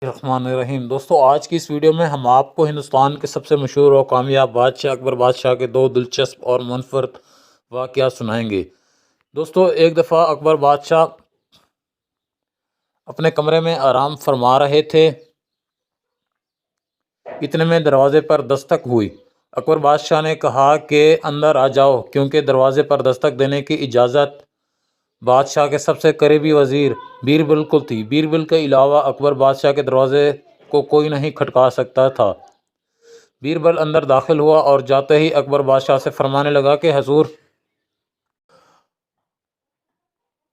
الرحمن الرحیم دوستو، آج کی اس ویڈیو میں ہم آپ کو ہندوستان کے سب سے مشہور اور کامیاب بادشاہ اکبر بادشاہ کے دو دلچسپ اور منفرد واقعات سنائیں گے۔ دوستو، ایک دفعہ اکبر بادشاہ اپنے کمرے میں آرام فرما رہے تھے، اتنے میں دروازے پر دستک ہوئی۔ اکبر بادشاہ نے کہا کہ اندر آ جاؤ، کیونکہ دروازے پر دستک دینے کی اجازت بادشاہ کے سب سے قریبی وزیر بیربل کو تھی۔ بیربل کے علاوہ اکبر بادشاہ کے دروازے کو کوئی نہیں کھٹکا سکتا تھا۔ بیربل اندر داخل ہوا اور جاتے ہی اکبر بادشاہ سے فرمانے لگا کہ حضور،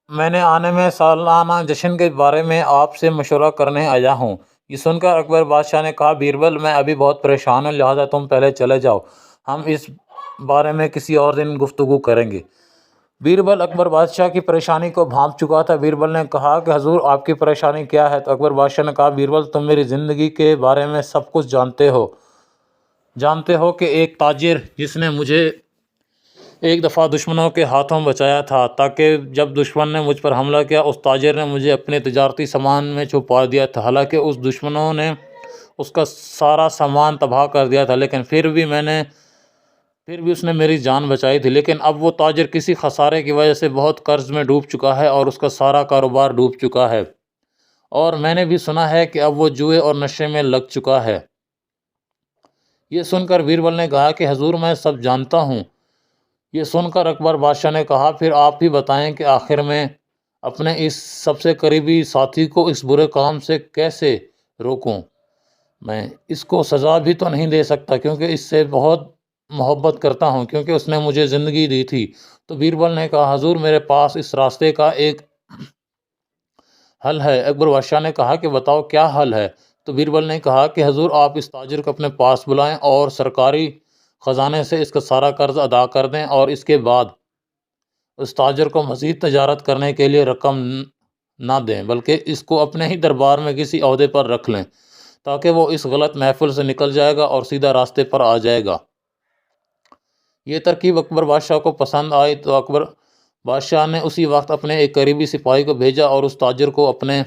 میں نے آنے میں سالانہ جشن کے بارے میں آپ سے مشورہ کرنے آیا ہوں۔ یہ سن کر اکبر بادشاہ نے کہا، بیربل، میں ابھی بہت پریشان ہوں، لہٰذا تم پہلے چلے جاؤ، ہم اس بارے میں کسی اور دن گفتگو کریں گے۔ بیربل اکبر بادشاہ کی پریشانی کو بھانپ چکا تھا۔ بیربل نے کہا کہ حضور، آپ کی پریشانی کیا ہے؟ تو اکبر بادشاہ نے کہا، بیربل، تم میری زندگی کے بارے میں سب کچھ جانتے ہو کہ ایک تاجر جس نے مجھے ایک دفعہ دشمنوں کے ہاتھوں بچایا تھا، تاکہ جب دشمن نے مجھ پر حملہ کیا، اس تاجر نے مجھے اپنے تجارتی سامان میں چھپا دیا تھا۔ حالانکہ اس دشمنوں نے اس کا سارا سامان تباہ کر دیا تھا، لیکن پھر بھی اس نے میری جان بچائی تھی۔ لیکن اب وہ تاجر کسی خسارے کی وجہ سے بہت قرض میں ڈوب چکا ہے اور اس کا سارا کاروبار ڈوب چکا ہے، اور میں نے بھی سنا ہے کہ اب وہ جوئے اور نشے میں لگ چکا ہے۔ یہ سن کر بیربل نے کہا کہ حضور، میں سب جانتا ہوں۔ یہ سن کر اکبر بادشاہ نے کہا، پھر آپ ہی بتائیں کہ آخر میں اپنے اس سب سے قریبی ساتھی کو اس برے کام سے کیسے روکوں؟ میں اس کو سزا بھی تو نہیں دے سکتا، کیونکہ اس سے بہت محبت کرتا ہوں، کیونکہ اس نے مجھے زندگی دی تھی۔ تو بیربل نے کہا، حضور، میرے پاس اس راستے کا ایک حل ہے۔ اکبر بادشاہ نے کہا کہ بتاؤ، کیا حل ہے؟ تو بیربل نے کہا کہ حضور، آپ اس تاجر کو اپنے پاس بلائیں اور سرکاری خزانے سے اس کا سارا قرض ادا کر دیں، اور اس کے بعد اس تاجر کو مزید تجارت کرنے کے لیے رقم نہ دیں، بلکہ اس کو اپنے ہی دربار میں کسی عہدے پر رکھ لیں، تاکہ وہ اس غلط محفل سے نکل جائے گا اور سیدھا راستے پر آ جائے گا۔ یہ ترکیب اکبر بادشاہ کو پسند آئی، تو اکبر بادشاہ نے اسی وقت اپنے ایک قریبی سپاہی کو بھیجا اور اس تاجر کو اپنے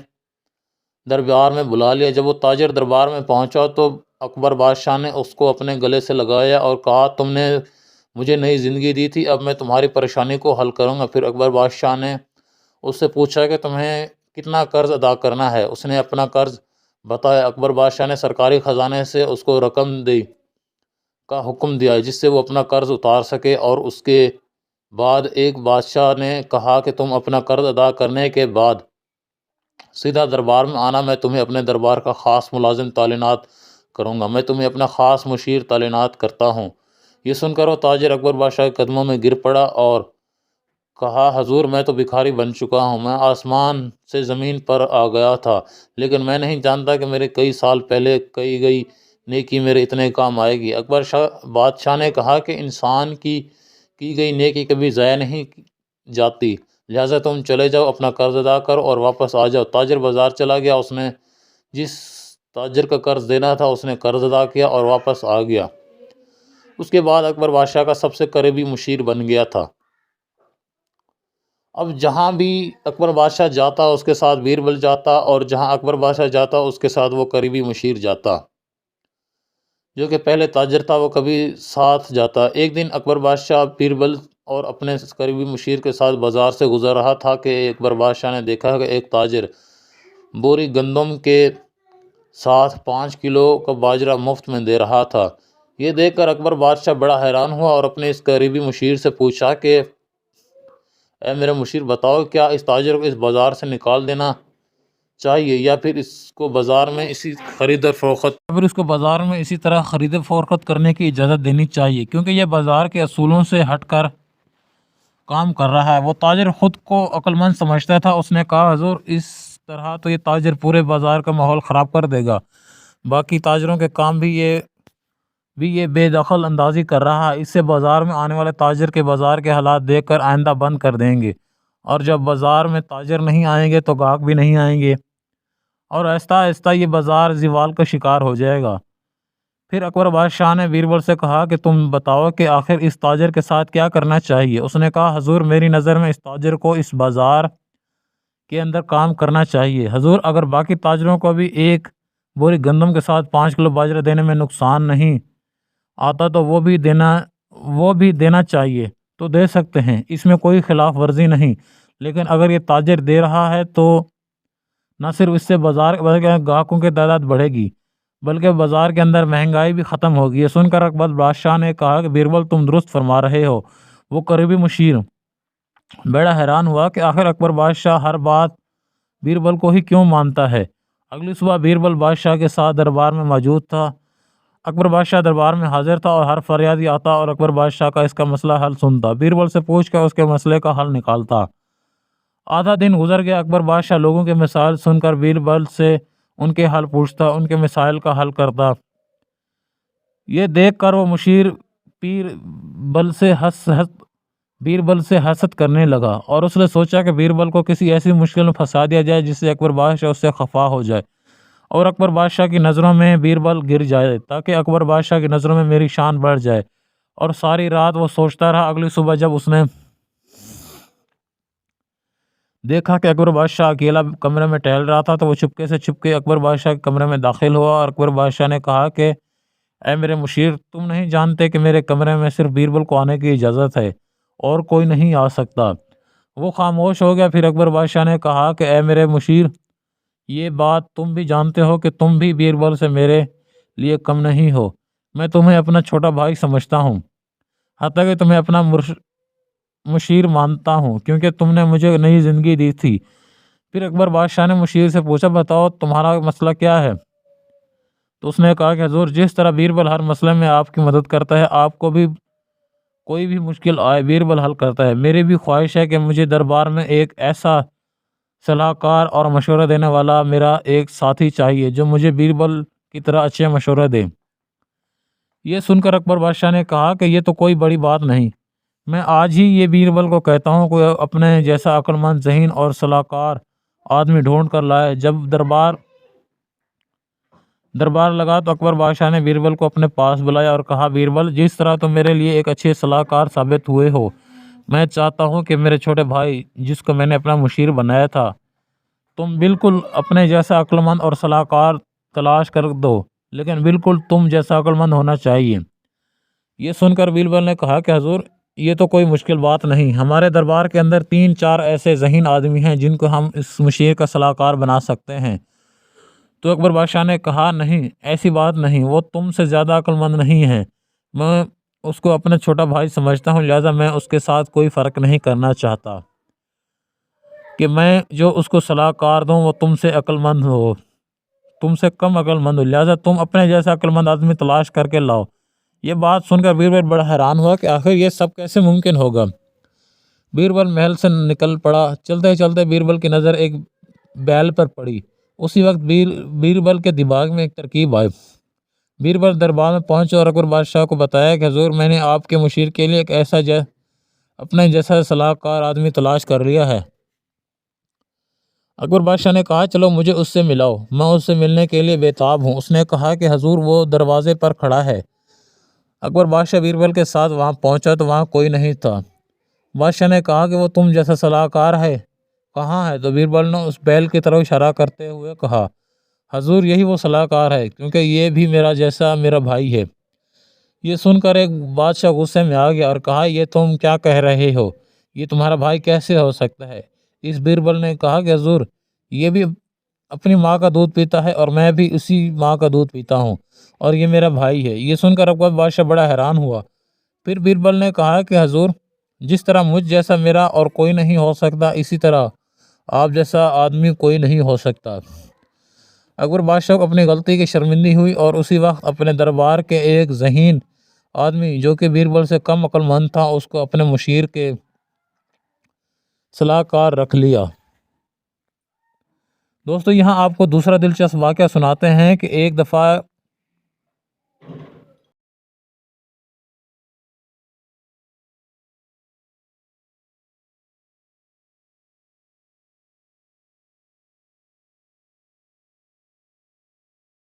دربار میں بلا لیا۔ جب وہ تاجر دربار میں پہنچا تو اکبر بادشاہ نے اس کو اپنے گلے سے لگایا اور کہا، تم نے مجھے نئی زندگی دی تھی، اب میں تمہاری پریشانی کو حل کروں گا۔ پھر اکبر بادشاہ نے اس سے پوچھا کہ تمہیں کتنا قرض ادا کرنا ہے؟ اس نے اپنا قرض بتایا۔ اکبر بادشاہ نے سرکاری خزانے سے اس کو رقم دی کا حکم دیا، جس سے وہ اپنا قرض اتار سکے، اور اس کے بعد ایک بادشاہ نے کہا کہ تم اپنا قرض ادا کرنے کے بعد سیدھا دربار میں آنا، میں تمہیں اپنے دربار کا خاص ملازم تعینات کروں گا، میں تمہیں اپنا خاص مشیر تعینات کرتا ہوں۔ یہ سن کر وہ تاجر اکبر بادشاہ کے قدموں میں گر پڑا اور کہا، حضور، میں تو بھکاری بن چکا ہوں، میں آسمان سے زمین پر آ گیا تھا، لیکن میں نہیں جانتا کہ میرے کئی سال پہلے کی گئی نیکی میرے اتنے کام آئے گی۔ اکبر بادشاہ نے کہا کہ انسان کی گئی نیکی کبھی ضائع نہیں جاتی، لہٰذا تم چلے جاؤ، اپنا قرض ادا کرو اور واپس آ جاؤ۔ تاجر بازار چلا گیا، اس نے جس تاجر کا قرض دینا تھا اس نے قرض ادا کیا اور واپس آ گیا۔ اس کے بعد اکبر بادشاہ کا سب سے قریبی مشیر بن گیا تھا۔ اب جہاں بھی اکبر بادشاہ جاتا اس کے ساتھ بیربل جاتا، اور جہاں اکبر بادشاہ جاتا اس کے ساتھ وہ قریبی مشیر جاتا۔ جو کہ پہلے تاجر تھا وہ کبھی ساتھ جاتا۔ ایک دن اکبر بادشاہ بیربل اور اپنے قریبی مشیر کے ساتھ بازار سے گزر رہا تھا کہ اکبر بادشاہ نے دیکھا کہ ایک تاجر بوری گندم کے ساتھ 5 کلو کا باجرہ مفت میں دے رہا تھا۔ یہ دیکھ کر اکبر بادشاہ بڑا حیران ہوا اور اپنے اس قریبی مشیر سے پوچھا کہ اے میرے مشیر، بتاؤ، کیا اس تاجر کو اس بازار سے نکال دینا چاہیے یا پھر اس کو بازار میں اسی طرح خرید و فروخت کرنے کی اجازت دینی چاہیے، کیونکہ یہ بازار کے اصولوں سے ہٹ کر کام کر رہا ہے۔ وہ تاجر خود کو عقل مند سمجھتا تھا۔ اس نے کہا، حضور، اس طرح تو یہ تاجر پورے بازار کا ماحول خراب کر دے گا، باقی تاجروں کے کام بھی یہ بے دخل اندازی کر رہا ہے، اس سے بازار میں آنے والے تاجر کے بازار کے حالات دیکھ کر آئندہ بند کر دیں گے، اور جب بازار میں تاجر نہیں آئیں گے تو گاہک بھی نہیں آئیں گے، اور آہستہ آہستہ یہ بازار زوال کا شکار ہو جائے گا۔ پھر اکبر بادشاہ نے بیربل سے کہا کہ تم بتاؤ کہ آخر اس تاجر کے ساتھ کیا کرنا چاہیے؟ اس نے کہا، حضور، میری نظر میں اس تاجر کو اس بازار کے اندر کام کرنا چاہیے۔ حضور، اگر باقی تاجروں کو بھی ایک بوری گندم کے ساتھ 5 کلو باجرہ دینے میں نقصان نہیں آتا تو وہ بھی دینا چاہیے تو دے سکتے ہیں، اس میں کوئی خلاف ورزی نہیں، لیکن اگر یہ تاجر دے رہا ہے تو نہ صرف اس سے بازار گاہکوں کی تعداد بڑھے گی بلکہ بازار کے اندر مہنگائی بھی ختم ہوگی۔ یہ سن کر اکبر بادشاہ نے کہا کہ بیربل تم درست فرما رہے ہو۔ وہ قریبی مشیر بڑا حیران ہوا کہ آخر اکبر بادشاہ ہر بات بیربل کو ہی کیوں مانتا ہے۔ اگلی صبح بیربل بادشاہ کے ساتھ دربار میں موجود تھا۔ اکبر بادشاہ دربار میں حاضر تھا اور ہر فریادی آتا اور اکبر بادشاہ کا اس کا مسئلہ حل سنتا، بیربل سے پوچھ کر اس کے مسئلے کا حل نکالتا۔ آدھا دن گزر گیا۔ اکبر بادشاہ لوگوں کے مسائل سن کر بیربل سے ان کے حل پوچھتا، ان کے مسائل کا حل کرتا۔ یہ دیکھ کر وہ مشیر بیربل سے حسد کرنے لگا اور اس نے سوچا کہ بیربل کو کسی ایسی مشکل میں پھنسا دیا جائے جس سے اکبر بادشاہ اس سے خفا ہو جائے اور اکبر بادشاہ کی نظروں میں بیربل گر جائے، تاکہ اکبر بادشاہ کی نظروں میں میری شان بڑھ جائے۔ اور ساری رات وہ سوچتا رہا۔ اگلی صبح جب اس نے دیکھا کہ اکبر بادشاہ اکیلا کمرے میں ٹہل رہا تھا تو وہ چھپکے اکبر بادشاہ کے کمرے میں داخل ہوا اور اکبر بادشاہ نے کہا کہ اے میرے مشیر، تم نہیں جانتے کہ میرے کمرے میں صرف بیربل کو آنے کی اجازت ہے اور کوئی نہیں آ سکتا۔ وہ خاموش ہو گیا۔ پھر اکبر بادشاہ نے کہا کہ اے میرے مشیر، یہ بات تم بھی جانتے ہو کہ تم بھی بیربل سے میرے لیے کم نہیں ہو۔ میں تمہیں اپنا چھوٹا بھائی سمجھتا ہوں، حتیٰ کہ تمہیں اپنا مشیر مانتا ہوں، کیونکہ تم نے مجھے نئی زندگی دی تھی۔ پھر اکبر بادشاہ نے مشیر سے پوچھا، بتاؤ تمہارا مسئلہ کیا ہے؟ تو اس نے کہا کہ حضور، جس طرح بیربل ہر مسئلے میں آپ کی مدد کرتا ہے، آپ کو بھی کوئی بھی مشکل آئے بیربل حل کرتا ہے۔ میری بھی خواہش ہے کہ مجھے دربار میں ایک ایسا صلاح کار اور مشورہ دینے والا میرا ایک ساتھی چاہیے جو مجھے بیربل کی طرح اچھے مشورہ دے۔ یہ سن کر اکبر بادشاہ نے کہا کہ یہ تو کوئی بڑی بات نہیں، میں آج ہی یہ بیربل کو کہتا ہوں کوئی اپنے جیسا عقل مند، ذہین اور صلاح کار آدمی ڈھونڈ کر لائے۔ جب دربار لگا تو اکبر بادشاہ نے بیربل کو اپنے پاس بلایا اور کہا، بیربل، جس طرح تم میرے لیے ایک اچھے صلاح کار ثابت ہوئے ہو، میں چاہتا ہوں کہ میرے چھوٹے بھائی جس کو میں نے اپنا مشیر بنایا تھا، تم بالکل اپنے جیسا عقل مند اور صلاح کار تلاش کر دو، لیکن بالکل تم جیسا عقل مند ہونا چاہیے۔ یہ سن کر بیربل نے کہا کہ حضور، یہ تو کوئی مشکل بات نہیں، ہمارے دربار کے اندر 3-4 ایسے ذہین آدمی ہیں جن کو ہم اس مشیر کا صلاح کار بنا سکتے ہیں۔ تو اکبر بادشاہ نے کہا، نہیں، ایسی بات نہیں، وہ تم سے زیادہ عقل مند نہیں ہے، میں اس کو اپنا چھوٹا بھائی سمجھتا ہوں، لہٰذا میں اس کے ساتھ کوئی فرق نہیں کرنا چاہتا کہ میں جو اس کو صلاح کار دوں وہ تم سے عقل مند ہو، تم سے کم عقل مند ہو، لہٰذا تم اپنے جیسا عقل مند آدمی تلاش کر کے لاؤ۔ یہ بات سن کر بیربل بڑا حیران ہوا کہ آخر یہ سب کیسے ممکن ہوگا۔ بیربل محل سے نکل پڑا۔ چلتے چلتے بیربل کی نظر ایک بیل پر پڑی۔ اسی وقت بیربل کے دماغ میں ایک ترکیب آئی۔ بیربل دربار میں پہنچے اور اکبر بادشاہ کو بتایا کہ حضور، میں نے آپ کے مشیر کے لیے ایک ایسا اپنے جیسا صلاح کار آدمی تلاش کر لیا ہے۔ اکبر بادشاہ نے کہا، چلو مجھے اس سے ملاؤ، میں اس سے ملنے کے لیے بےتاب ہوں۔ اس نے کہا کہ حضور، وہ دروازے پر کھڑا ہے۔ اکبر بادشاہ بیربل کے ساتھ وہاں پہنچا تو وہاں کوئی نہیں تھا۔ بادشاہ نے کہا کہ وہ تم جیسا صلاح کار ہے کہاں ہے؟ تو بیربل نے اس بیل کی طرف اشارہ کرتے ہوئے کہا، حضور، یہی وہ صلاح کار ہے، کیونکہ یہ بھی میرا بھائی ہے۔ یہ سن کر ایک بادشاہ غصے میں آ گیا اور کہا، یہ تم کیا کہہ رہے ہو؟ یہ تمہارا بھائی کیسے ہو سکتا ہے؟ اس بیربل نے کہا کہ حضور، یہ بھی اپنی ماں کا دودھ پیتا ہے اور میں بھی اسی ماں کا دودھ پیتا ہوں اور یہ میرا بھائی ہے۔ یہ سن کر اکبر بادشاہ بڑا حیران ہوا۔ پھر بیربل نے کہا کہ حضور، جس طرح مجھ جیسا میرا اور کوئی نہیں ہو سکتا، اسی طرح آپ جیسا آدمی کوئی نہیں ہو سکتا۔ اکبر بادشاہ کو اپنی غلطی کی شرمندگی ہوئی اور اسی وقت اپنے دربار کے ایک ذہین آدمی جو کہ بیربل سے کم عقل مند تھا، اس کو اپنے مشیر کے صلاح کار رکھ لیا۔ دوستو، یہاں آپ کو دوسرا دلچسپ واقعہ سناتے ہیں کہ ایک دفعہ